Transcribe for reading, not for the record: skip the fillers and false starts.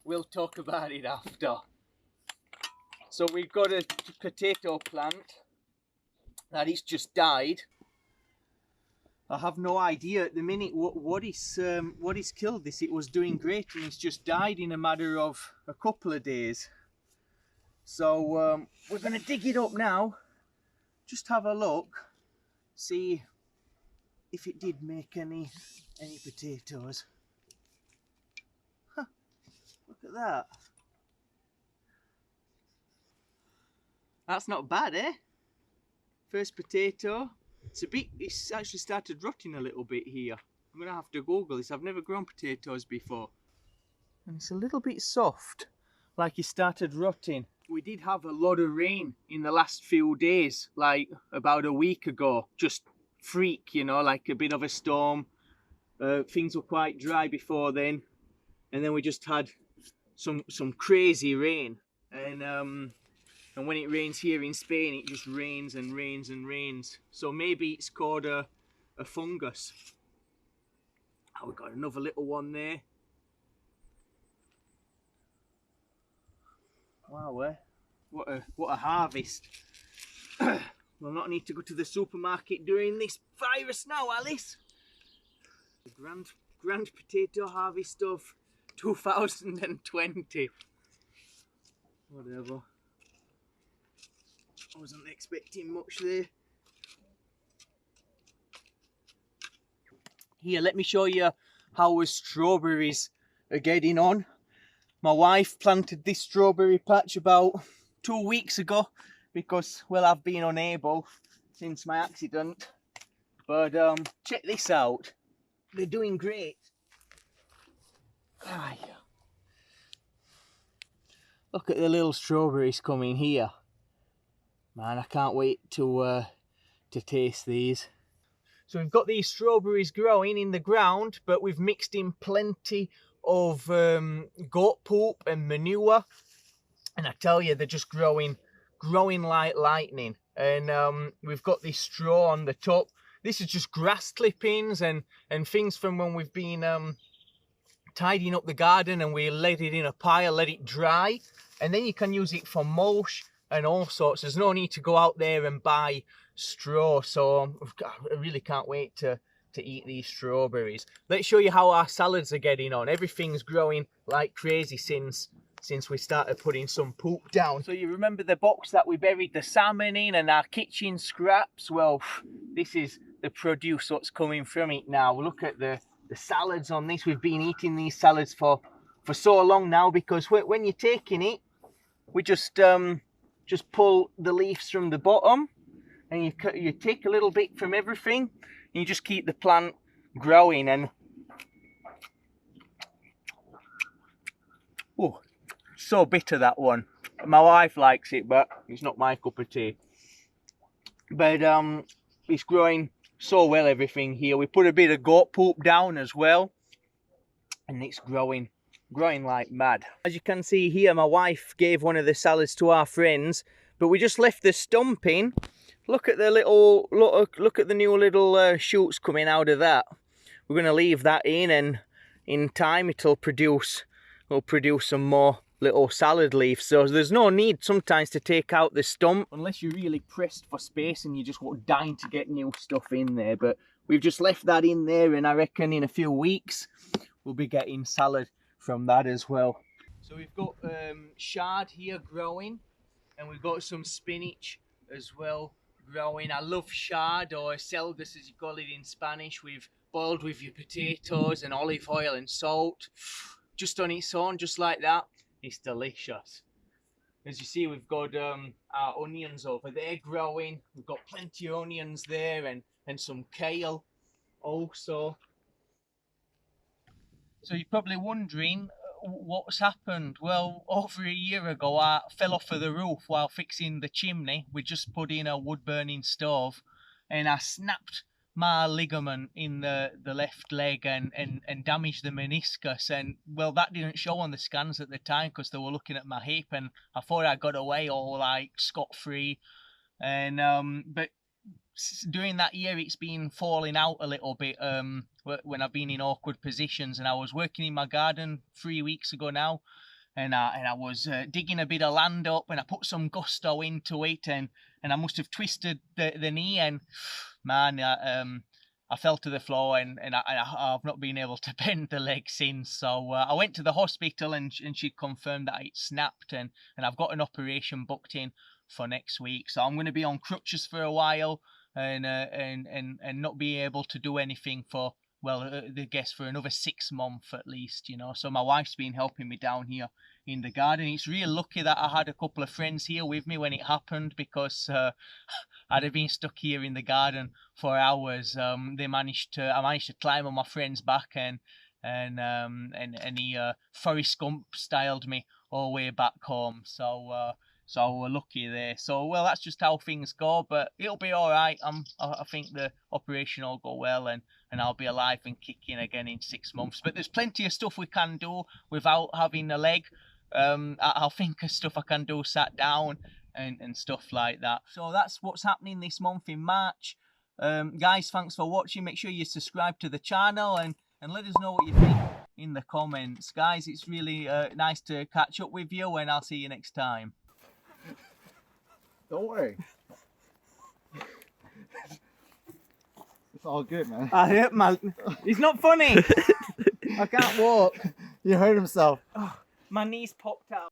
we'll talk about it after. So we've got a potato plant that it's just died. I have no idea at the minute what is killed this. It was doing great and it's just died in a matter of a couple of days. So we're going to dig it up now, just have a look, see if it did make any potatoes. Huh, look at that. That's not bad, eh? First potato. It's actually started rotting a little bit here. I'm gonna have to Google this. I've never grown potatoes before. And it's a little bit soft, like it started rotting. We did have a lot of rain in the last few days, like about a week ago. Just freak, you know, like a bit of a storm. Things were quite dry before then. And then we just had some crazy rain. And when it rains here in Spain, it just rains and rains and rains. So maybe it's called a fungus. Oh, we've got another little one there. Wow, what a harvest. We'll not need to go to the supermarket during this virus now, Alice. The grand potato harvest of 2020. Whatever. I wasn't expecting much there. Here, let me show you how our strawberries are getting on. My wife planted this strawberry patch about 2 weeks ago because, well, I've been unable since my accident. But check this out. They're doing great. Look at the little strawberries coming here. Man, I can't wait to taste these. So we've got these strawberries growing in the ground, but we've mixed in plenty of goat poop and manure. And I tell you, they're just growing like lightning. And we've got this straw on the top. This is just grass clippings and things from when we've been tidying up the garden, and we let it in a pile, let it dry. And then you can use it for mulch and all sorts. There's no need to go out there and buy straw. So I really can't wait to eat these strawberries. Let's show you how our salads are getting on. Everything's growing like crazy since we started putting some poop down. So you remember the box that we buried the salmon in and our kitchen scraps? Well, this is the produce what's coming from it now. Look at the salads on this. We've been eating these salads for so long now, because when you're taking it, we just pull the leaves from the bottom, and you take a little bit from everything, and you just keep the plant growing. And oh, so bitter, that one. My wife likes it, but it's not my cup of tea. But it's growing so well, everything here. We put a bit of goat poop down as well, and it's growing like mad. As you can see here, my wife gave one of the salads to our friends, but we just left the stump in. Look at the little look at the new little shoots coming out of that. We're going to leave that in, and in time it'll produce some more little salad leaves. So there's no need sometimes to take out the stump unless you're really pressed for space and you just want dying to get new stuff in there. But we've just left that in there, and I reckon in a few weeks we'll be getting salad from that as well. So we've got chard here growing, and we've got some spinach as well growing. I love chard, or acelgas as you call it in Spanish, boiled with your potatoes and olive oil and salt, just on its own, just like that. It's delicious. As you see, we've got our onions over there growing. We've got plenty of onions there, and some kale also. So you're probably wondering what's happened. Well, over a year ago, I fell off of the roof while fixing the chimney. We just put in a wood burning stove, and I snapped my ligament in the left leg and damaged the meniscus. And well, that didn't show on the scans at the time because they were looking at my hip, and I thought I got away all like scot-free. And but during that year, it's been falling out a little bit when I've been in awkward positions. And I was working in my garden 3 weeks ago now, and I was digging a bit of land up, and I put some gusto into it, and I must have twisted the knee, and man, I fell to the floor, and I've not been able to bend the leg since. So I went to the hospital, and she confirmed that it snapped, and I've got an operation booked in for next week. So I'm going to be on crutches for a while, and not be able to do anything for, well, I guess for another 6 months at least, you know. So my wife's been helping me down here in the garden. It's real lucky that I had a couple of friends here with me when it happened, because I'd have been stuck here in the garden for hours. I managed to climb on my friend's back, and he Forrest Gump styled me all the way back home. So we're lucky there. So, well, that's just how things go, but it'll be all right. I think the operation will go well, and I'll be alive and kicking again in 6 months. But there's plenty of stuff we can do without having a leg. I'll think of stuff I can do sat down and stuff like that. So that's what's happening this month in March. Guys, thanks for watching. Make sure you subscribe to the channel, and let us know what you think in the comments. Guys, it's really nice to catch up with you, and I'll see you next time. Don't worry. It's all good, man. I hurt my... It's not funny. I can't walk. He hurt himself. Oh, my knees popped